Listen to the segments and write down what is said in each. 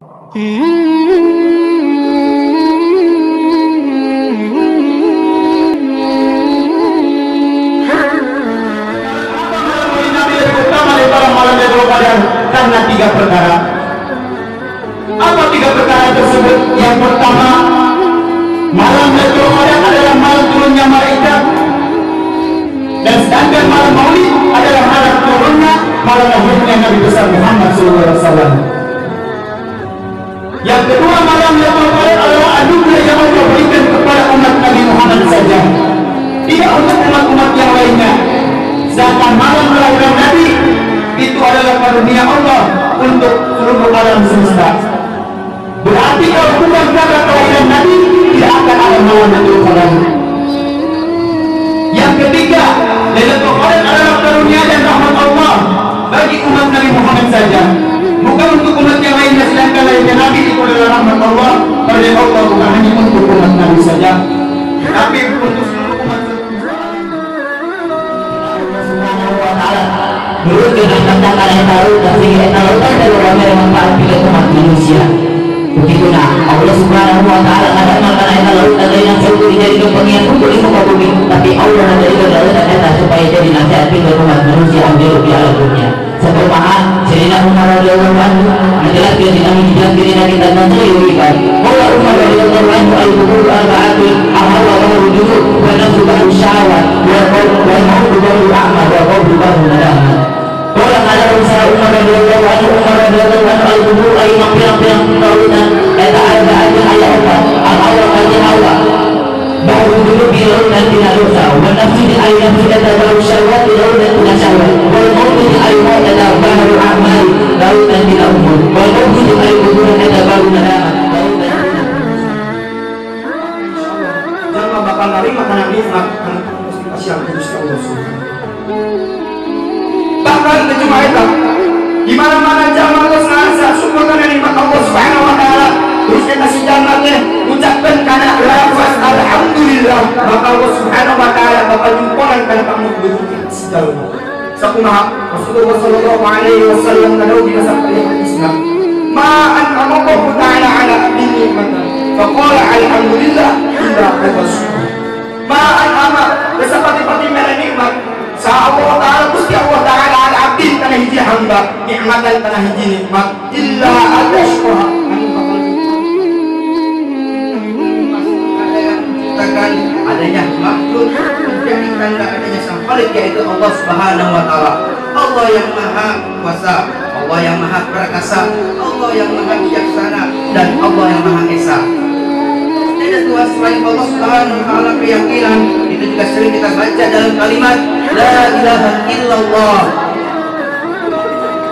Karena tiga perkara. Apa tiga perkara tersebut? Yang pertama, malam Lailatul Qadar adalah malam turunnya malaikat, dan sedangkan malam Maulid adalah malam turunnya malam lahirnya Nabi besar Muhammad SAW. Yang kedua, malam Lailatul Qadar adalah anugerah yang Allah berikan kepada umat Nabi Muhammad saja, tidak untuk umat-umat yang lainnya. Sedangkan malam kelahiran Nabi itu adalah karunia Allah untuk seluruh alam semesta. Berarti kalau bukan karena kelahiran Nabi, tidak akan ada malam Lailatul Qadar. Yang ketiga, Lailatul Qadar adalah karunia dan rahmat Allah bagi umat Nabi Muhammad saja, bukan untuk umat yang lainnya. Sedangkan lahirnya Nabi itu adalah rahmat Allah oleh Allah, bukan hanya untuk umat Nabi saja, tapi untuk seluruh umat. Menurut tentang kalian tahu dan sehingga tahu dari orang yang manfaat bila umat manusia. Begitu Allah Subhanahu Wa Taala kadang kalian tahu ada yang sudah dijadikan pengiat untuk ilmu bumi, tapi Allah menjadikan dalam kata supaya jadi nasihat bila umat manusia ambil di alam dunia. Sebagaimana Sayyidina Umar radhiyallahu anhu adalah dia tidak menjadikan diri kita menjadikan. Allah Umar radhiyallahu anhu al-qubur al-ba'atul ahal wa al-wujud wa nafsu syahwat wa mautu al-a'ma wa qabru al-nadama. Orang ada usaha Umar radhiyallahu anhu al-qubur ay maghfirah tauhid eta ada ayat Allah al-awwal baru dulu bilang dan tidak dosa wa nafsi di ayat tidak ada syahwat tidak dan tidak syahwat wal mautu di ayat ada baru amal baru dan tidak umur wal mautu di ayat kubur ada baru nadama. Jangan bakal nerima karena nikmat karena mesti kasih Gusti Allah Subhanahu. Bahkan cuma itu di mana-mana jamaah terus ngerasa syukur karena nikmat Allah Subhanahu Wa Taala, terus kita kasih jamaahnya ucapkan karena lafaz alhamdulillah, maka Allah Subhanahu Wa Taala bakal jumpokan karena kamu berbukti sejauh sakumaha Rasulullah Sallallahu Alaihi Wasallam kalau kita sampai Islam ma'an Allah Taala ala abdi nikmatan faqala alhamdulillah illa syukur ma'an ama seperti mereka nikmat sa Allah Ta'ala Gusti Allah Ta'ala ala abdin kana hiji hamba nikmatan kana hiji nikmat illa asyukur menciptakan adanya makhluk menjadikan adanya sang Khalik yaitu Allah Subhanahu Wa Ta'ala, Allah yang maha kuasa, Allah yang maha perkasa, Allah yang maha bijaksana, dan Allah yang maha esa. Tidak Tuhan selain Allah Subhanahu Wa Ta'ala. Keyakinan itu juga sering kita baca dalam kalimat La ilaha illallah.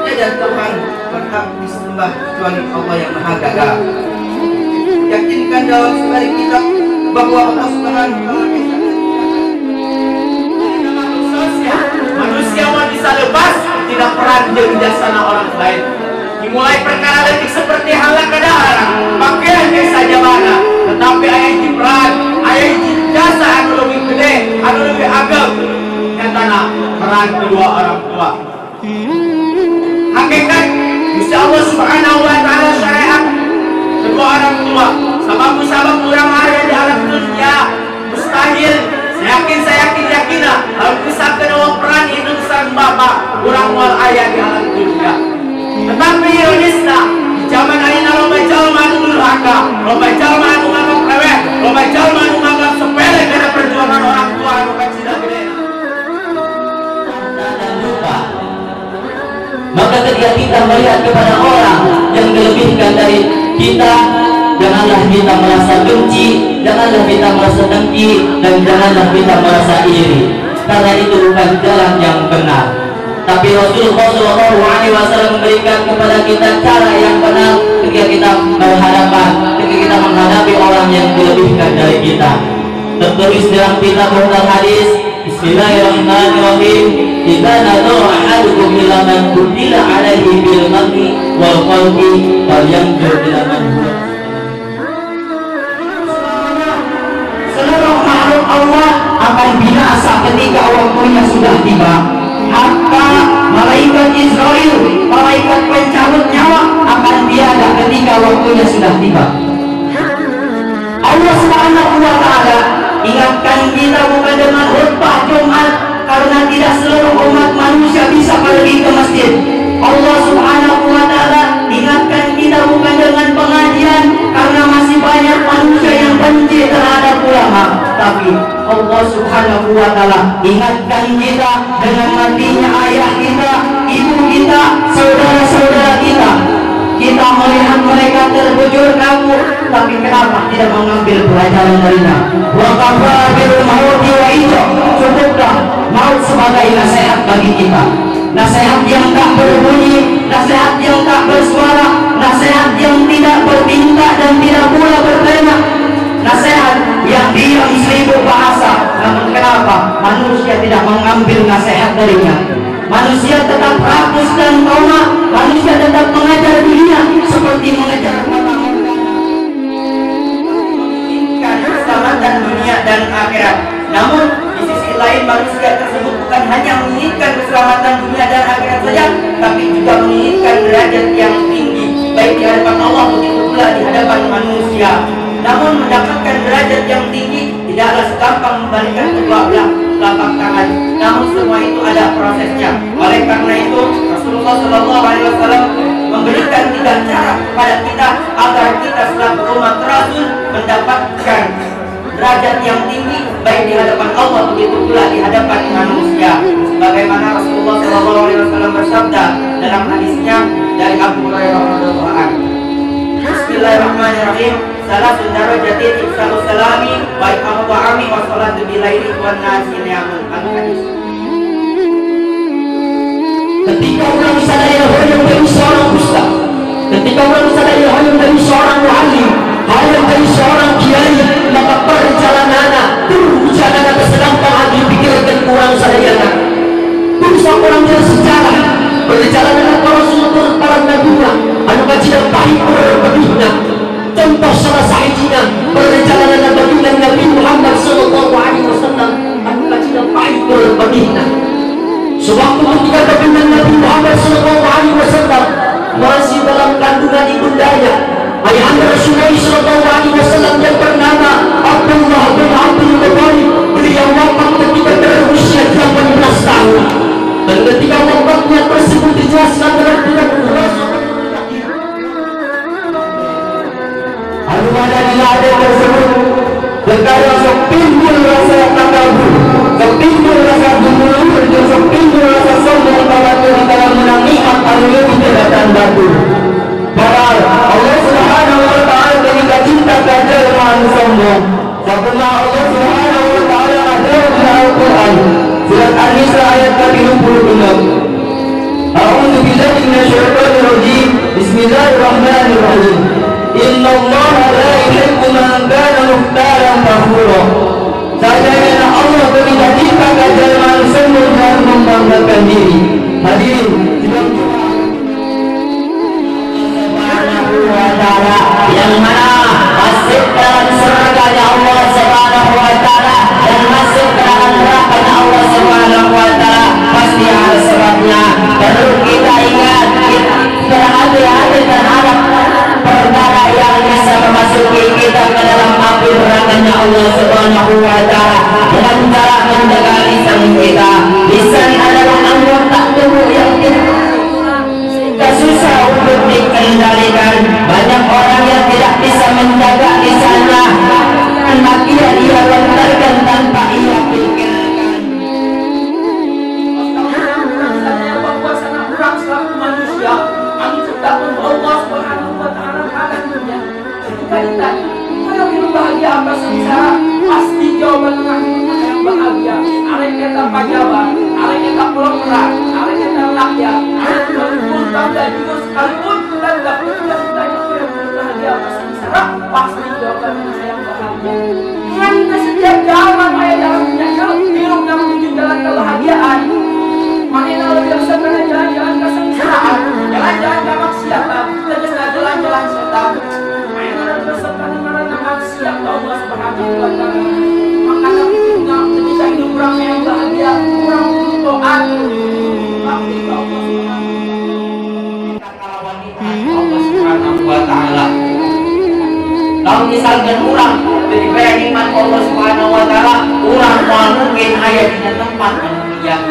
Tidak Tuhan berhak disembah kecuali Allah yang maha gagah. Yakinkan dalam sekali kitab bahwa Allah Subhanahu Wa Ta'ala manusia bisa lepas tidak pernah menjadi jasana orang lain. Dimulai perkara letik seperti halak kedaharan pakaian saja mana, tetapi ayah jibran ayah jasa anu lebih gede anu lebih agam nyatana peran kedua orang tua. Hakikat Gusti Allah Subhanahu Wa Ta'ala syariat kedua orang tua sabab orang ada di alam dunia mustahil. Saya yakin harus bisa kedua peran itu sang bapak orang wal ayah di alam dunia. Tetapi ironisnya di zaman ayeuna loba jalma anu durhaka, loba jalma anu nganggap remeh, loba jalma anu nganggap sepele karena perjuangan orang tua anu kacida gede. Maka ketika kita melihat kepada orang yang dilebihkan dari kita, janganlah kita merasa benci, janganlah kita merasa dengki, dan janganlah kita merasa iri, karena itu bukan jalan yang benar. Tapi Rasulullah SAW memberikan kepada kita cara yang benar ketika kita ketika kita menghadapi orang yang dilebihkan dari kita. Tertulis dalam kitab hadis Bismillahirrahmanirrahim idza nadara ahadukum ila man qutila alaihi bil manni wal qalbi falyanzur ila man huwa. Seluruh makhluk Allah akan binasa ketika waktunya sudah tiba. Hatta malaikat Israel, malaikat pencabut nyawa akan tiada ketika waktunya sudah tiba. Allah Subhanahu wa Ta'ala ingatkan kita bukan dengan khutbah Jumat, karena tidak seluruh umat manusia bisa pergi ke masjid. Allah Subhanahu wa Ta'ala ingatkan kita bukan dengan pengajian, karena masih banyak manusia yang benci terhadap ulama. Tapi Allah Subhanahu wa Ta'ala ingatkan kita dengan matinya ayah kita, ibu kita, saudara-saudara kita. Kita melihat mereka terbujur kabur, tapi kenapa tidak mengambil pelajaran darinya? Wa kafa bil mauti wa ija. Cukuplah maut sebagai nasihat bagi kita. Nasihat yang tak berbunyi, nasihat yang tak bersuara, nasihat yang tidak bertindak dan tidak pula bertema. Nasihat yang diam seribu bahasa. Namun kenapa manusia tidak mengambil nasihat darinya? Manusia tetap rakus dan trauma. Manusia tetap mengajar dunia seperti mengejar menginginkan keselamatan dunia dan akhirat. Namun di sisi lain manusia tersebut bukan hanya menginginkan keselamatan dunia dan akhirat saja, tapi juga menginginkan derajat yang tinggi baik di hadapan Allah begitu pula di hadapan manusia. Namun mendapatkan derajat yang tinggi tidaklah segampang membalikan kedua belah telapak tangan. Namun semua itu ada prosesnya. Oleh karena itu Rasulullah SAW memberikan 3 cara kepada kita agar kita selaku umat Rasul mendapatkan derajat yang tinggi baik di hadapan Allah begitu pula di hadapan manusia. Sebagaimana Rasulullah SAW bersabda dalam hadisnya dari Abu Hurairah radhiyallahu anhu. Bismillahirrahmanirrahim. Salasun darajatin ifsa'us salami wa iqamu ta'ami wa salatu bilaili wan nasi ni'amun. Al-hadis. Ketika orang sadaya hanya dari seorang ustaz, ketika orang sadaya hanya dari seorang muallim, hanya dari seorang kiai, maka perjalanan perjalanan sedangkan hati pikirkan kurang sadaya. Bisa orang bersejarah perjalanan para rasul para nabi, anu kajian pahit berbeda. Contoh salah satunya perjalanan baginda Nabi Muhammad sallallahu alaihi wasallam, anu kajian pahit berbeda. Sewaktu ketika baginda Nabi Muhammad sallallahu alaihi wasallam masih dalam kandungan ibundanya, ayahanda Rasulullah sallallahu alaihi wasallam yang bernama Abdullah bin Abdul Muttalib, beliau wafat ketika berusia 18 tahun. Dan ketika wafatnya tersebut dijelaskan dalam kitab ada tersebut perkara sepinggul rasa takabur, sepinggul rasa gumulur, dan sepinggul rasa sombong tabatu di dalam menangikan alur jabatan batu. Padahal Allah Subhanahu wa Ta'ala ketika cinta kajar man sombong. Sebenarnya Allah Subhanahu wa Ta'ala ada dalam Al-Quran surat An-Nisa ayat ke-36. A'udzu billahi minasyaitonir rajim. Bismillahirrahmanirrahim. Inna Allah la yuhibbu man kana mukhtalan fakhura. Sesungguhnya Allah tidak suka kejaman sombong dan membanggakan diri. Hadirin Subhanahu wa Ta'ala yang mana masuk dalam surganya Allah Subhanahu wa Ta'ala dan masuk dalam neraka Allah Subhanahu wa Ta'ala pasti ada sebabnya. Perlu kita ingat, kita berhati-hati terhadap perkara yang bisa memasuki kita ke dalam api nerakanya Allah Subhanahu wa Ta'ala dengan cara menjaga lisan kita. Lisan adalah anggota tubuh yang tidak susah untuk dikendalikan. Banyak orang yang tidak bisa menjaga lisannya, makian ia lontarkan tanpa ia pikirkan. Bahwa sangat kurang selaku manusia menciptakan Allah Subhanahu wa Ta'ala karenanya. Ketika ditanya, kalau hidup bahagia apa sengsara? Pasti jawaban yang bahagia. Arek kita pajawa, arek kita pulang perang, arek kita rakyat, arek kita pun dan juga sekalipun dan tidak pernah ditanya bahagia apa sengsara? Pasti jawaban yang bahagia. Dengan kita setiap jalan ayah jalan menyesal, hidup dan menuju jalan kebahagiaan. Makanya lebih biasa pada jalan-jalan kesengsaraan, jalan-jalan ke maksiatan, dan jalan-jalan setan. Makanya lebih biasa pada maksiat Allah Subhanahu wa Ta'ala. Makanya ketika hidup orang yang bahagia, orang berdoa, Allah Subhanahu wa Ta'ala. misalkan orang diberi nikmat Allah Subhanahu wa taala, orang mungkin aya di tempat yang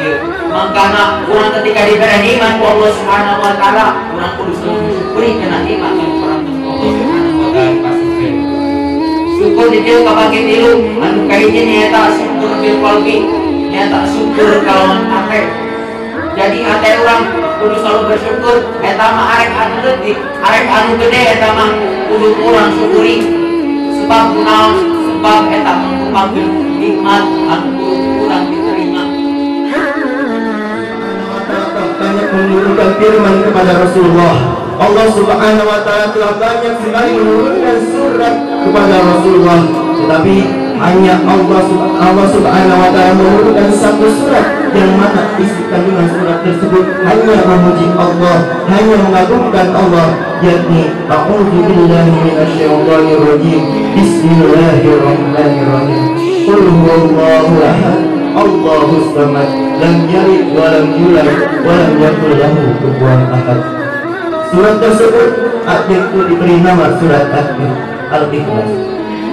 makana orang ketika diberi nikmat Allah Subhanahu wa taala, orang kudu syukuri kana nikmat yang orang Allah Subhanahu wa taala kasih. Syukur di dieu kabagi tilu anu kahiji nyaeta syukur bil qalbi, nyaeta syukur kalawan hate. Jadi hati orang kudu selalu bersyukur, eta mah arek anu leutik, arek anu gede eta mah kudu urang syukuri. Sebab kunaon? Sebab eta merupakan nikmat anu kudu urang diterima. Banyak menurunkan firman kepada Rasulullah. Allah Subhanahu wa taala telah banyak sekali menurunkan surat kepada Rasulullah, tetapi hanya Allah Subhanahu wa taala menurunkan satu surat yang mana isi kandungan surat tersebut hanya memuji Allah, hanya mengagungkan Allah, yakni a'udzu billahi minasyaitonir rajim. Bismillahirrahmanirrahim. Qul huwallahu ahad, Allahus samad, lam yalid wa lam yulad wa lam yakul lahu kufuwan ahad. Surat tersebut akhirnya diberi nama surat Al-Ikhlas.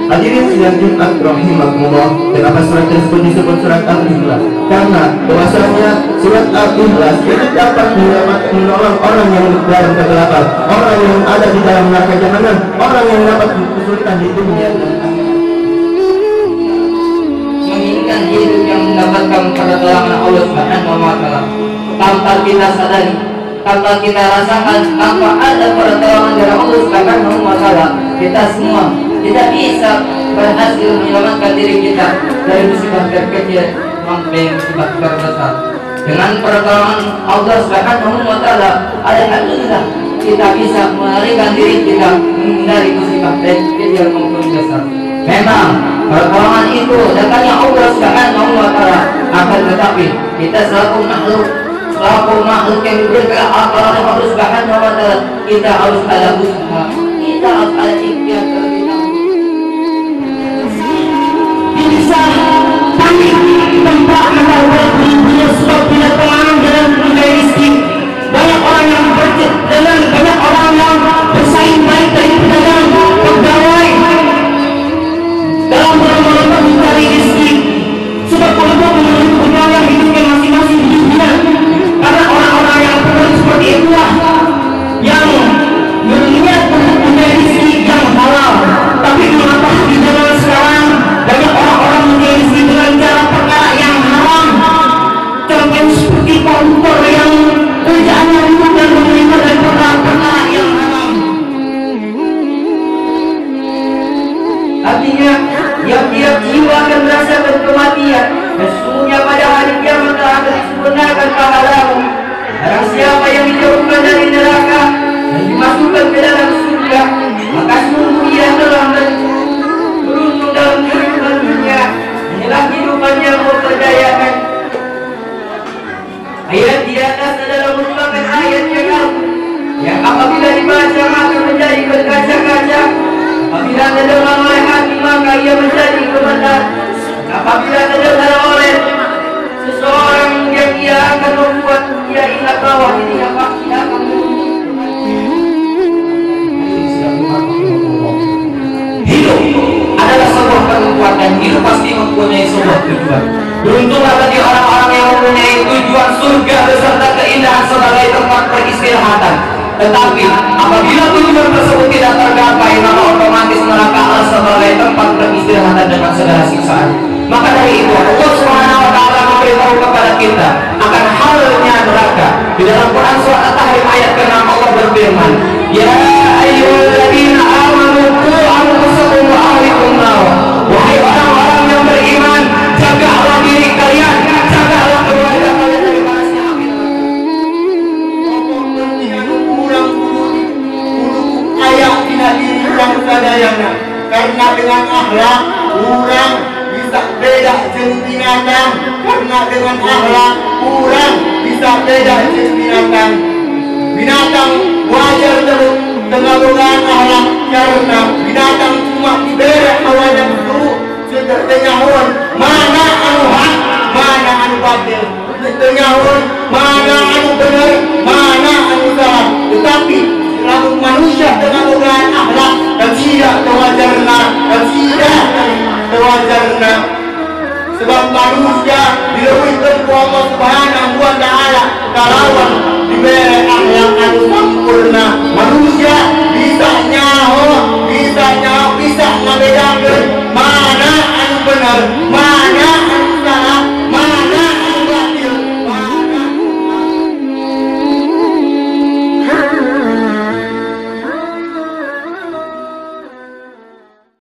Hadirin sidang Jumat rahimakumullah, kenapa surat tersebut disebut surat Al-Ikhlas? Karena bahwasanya surat Al-Ikhlas itu dapat menolong orang yang dalam kegelapan, orang yang ada di dalam neraka jahanam, orang yang dapat kesulitan di dunia dan akhirat. Menginginkan hidup yang mendapatkan pertolongan Allah Subhanahu wa taala. Tanpa kita sadari, tanpa kita rasakan, tanpa ada pertolongan dari Allah Subhanahu wa taala, kita semua tidak bisa berhasil menyelamatkan diri kita dari musibah terkecil sampai musibah terbesar. Dengan pertolongan Allah Subhanahu wa taala, alhamdulillah kita bisa melarikan diri kita dari musibah terkecil maupun besar. Memang pertolongan itu datangnya Allah Subhanahu wa taala, akan tetapi kita selaku makhluk yang diberikan oleh Allah Subhanahu wa taala, kita harus ada usaha, kita harus ada ikhtiar terlebih dahulu. Bisa tapi tempat menawarkan dunia sebab tidak tenang dalam dunia rezeki. Banyak orang yang berjalan, banyak orang yang bersaing baik dari pedagang, pegawai dalam berlomba-lomba mencari rezeki. Sebab kalau punya yang hidupnya masing-masing di dunia. Karena orang-orang yang penuh seperti itulah yang berniat untuk punya rezeki yang halal. Tapi mengapa di zaman sekarang banyak orang-orang punya rezeki dengan cara perkara yang haram? Contohnya seperti koruptor yang kerjaannya ribut dan menerima dari perkara-perkara yang haram. Artinya tiap-tiap jiwa akan merasakan kematian. Sesungguhnya pada hari kiamat akan disempurnakan pahala. Barang siapa yang dijauhkan dari neraka dan dimasukkan ke dalam surga, maka sungguh ia telah beruntung dalam kehidupan dunia. Inilah kehidupannya memperdayakan. Ayat di atas adalah merupakan ayat yang apabila dibaca maka menjadi berkaca-kaca. Apabila terdengar oleh hati maka ia menjadi kebenaran. Apabila terdengar oleh seseorang yang ia akan membuat dia ingat bahwa dirinya pasti akan hidup adalah sebuah kekuatan. Hidup pasti mempunyai sebuah tujuan. Beruntunglah bagi orang-orang yang mempunyai tujuan surga beserta keindahan sebagai tempat peristirahatan. Tetapi apabila tujuan tersebut tidak tergapai, maka otomatis neraka sebagai tempat peristirahatan dengan segala siksaan. Maka dari itu Allah Subhanahu wa taala memberitahu kepada kita akan halnya neraka. Di dalam Quran surat At-Tahrim ayat ke-6 Allah berfirman, "Ya ayyuhalladzina amanu qu anfusakum wa ahlikum nar." Wahai orang-orang yang beriman, jagalah diri kalian, jagalah keluarga kalian dari panasnya api neraka. Ayat tidak diurang sadayana, karena dengan akhlak orang bisa beda jeung binatang. Karena dengan akhlak orang bisa beda jeung binatang. Binatang wajar terus tengabogaan akhlak, karena binatang cuma diberi awalnya dulu setengahun mana anu hak, mana anu batil, setengahun mana anu benar, mana anu salah. Tetapi lalu manusia tengabogaan akhlak dan tidak kewajaran sempurna. Sebab manusia dilewihkan ku Allah Subhanahu wa ta'ala kalawan diberi akhlak anu sempurna,